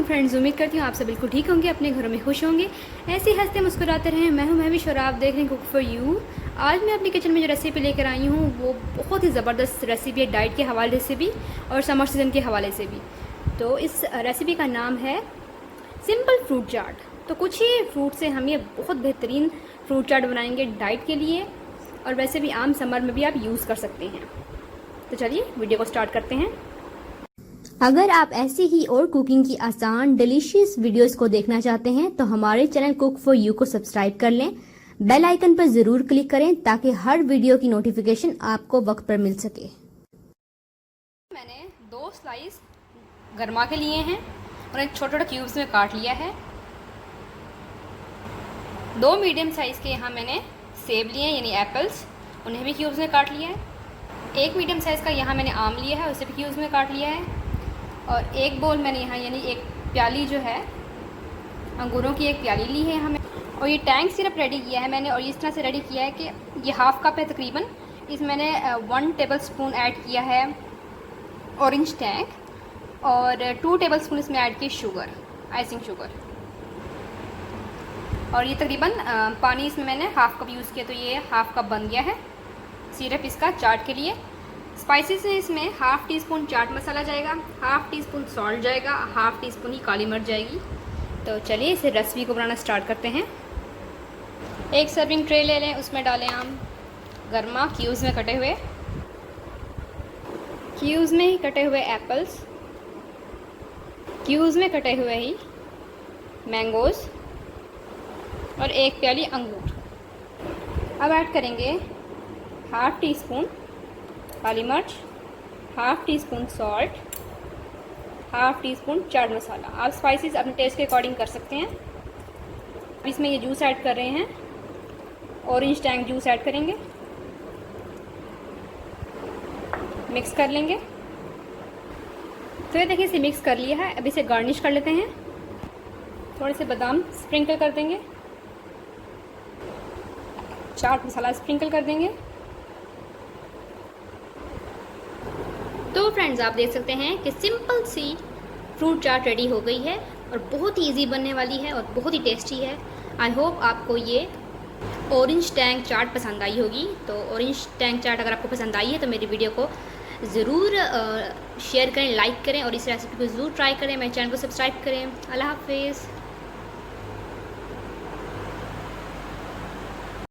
Friends, उम्मीद करती हूँ आप सब बिल्कुल ठीक होंगे, अपने घरों में खुश होंगे, ऐसे ही हंसते मुस्कुराते रहें। मैं हूँ महविश और आप देख रहे हैं कुक फॉर यू। आज मैं अपनी किचन में जो रेसिपी लेकर आई हूँ वो बहुत ही ज़बरदस्त रेसिपी है, डाइट के हवाले से भी और समर सीज़न के हवाले से भी। तो इस रेसिपी का नाम है सिंपल फ्रूट चाट। तो कुछ ही फ्रूट से हम ये बहुत बेहतरीन फ्रूट चाट बनाएंगे डाइट के लिए, और वैसे भी आम समर में भी आप यूज़ कर सकते हैं। तो चलिए वीडियो को स्टार्ट करते हैं। अगर आप ऐसी ही और कुकिंग की आसान डिलीशियस वीडियोस को देखना चाहते हैं तो हमारे चैनल कुक फॉर यू को सब्सक्राइब कर लें। बेल आइकन पर जरूर क्लिक करें ताकि हर वीडियो की नोटिफिकेशन आपको वक्त पर मिल सके। मैंने 2 स्लाइस गरमा के लिए हैं और एक छोटे छोटे क्यूब्स में काट लिया है। 2 मीडियम साइज़ के यहाँ मैंने सेब लिए हैं यानी एप्पल्स, उन्हें भी क्यूब्स में काट लिया है। 1 मीडियम साइज़ का यहाँ मैंने आम लिया है, उसे भी क्यूब्स में काट लिया है। और 1 बोल मैंने यहाँ यानी 1 प्याली जो है अंगूरों की 1 प्याली ली है हमें। और ये टैंक सिरप रेडी किया है मैंने, और इस तरह से रेडी किया है कि ये हाफ़ कप है तकरीबन। इसमें मैंने 1 टेबलस्पून ऐड किया है ऑरेंज टैंक, और 2 टेबलस्पून इसमें ऐड की शुगर, आइसिंग शुगर। और ये तकरीबन पानी इसमें मैंने हाफ़ कप यूज़ किया, तो ये हाफ़ कप बन गया है सिरप इसका चाट के लिए। स्पाइसेस में इसमें हाफ़ टी स्पून चाट मसाला जाएगा, हाफ़ टी स्पून सॉल्ट जाएगा, हाफ़ टी स्पून ही काली मिर्च जाएगी। तो चलिए इसे रेसिपी को बनाना स्टार्ट करते हैं। 1 सर्विंग ट्रे ले लें, उसमें डालें आम गरमा क्यूब्स में कटे हुए, क्यूब्स में ही कटे हुए एप्पल्स, क्यूब्स में कटे हुए ही मैंगोज़ और 1 प्याली अंगूर। अब ऐड करेंगे हाफ़ टी स्पून काली मिर्च, half teaspoon salt, half teaspoon chaat masala. आप स्पाइसेस अपने टेस्ट के अकॉर्डिंग कर सकते हैं। इसमें ये जूस ऐड कर रहे हैं, ऑरेंज टैंक जूस ऐड करेंगे, मिक्स कर लेंगे। तो ये देखिए इसे मिक्स कर लिया है। अब इसे गार्निश कर लेते हैं। थोड़े से बादाम स्प्रिंकल कर देंगे, चाट मसाला स्प्रिंकल कर देंगे। तो फ्रेंड्स, आप देख सकते हैं कि सिंपल सी फ्रूट चाट रेडी हो गई है और बहुत ही इजी बनने वाली है और बहुत ही टेस्टी है। आई होप आपको ये ऑरेंज टैंक चाट पसंद आई होगी। तो ऑरेंज टैंक चाट अगर आपको पसंद आई है तो मेरी वीडियो को ज़रूर शेयर करें, लाइक करें और इस रेसिपी को ज़रूर ट्राई करें। मेरे चैनल को सब्सक्राइब करें। अल्लाह हाफिज़।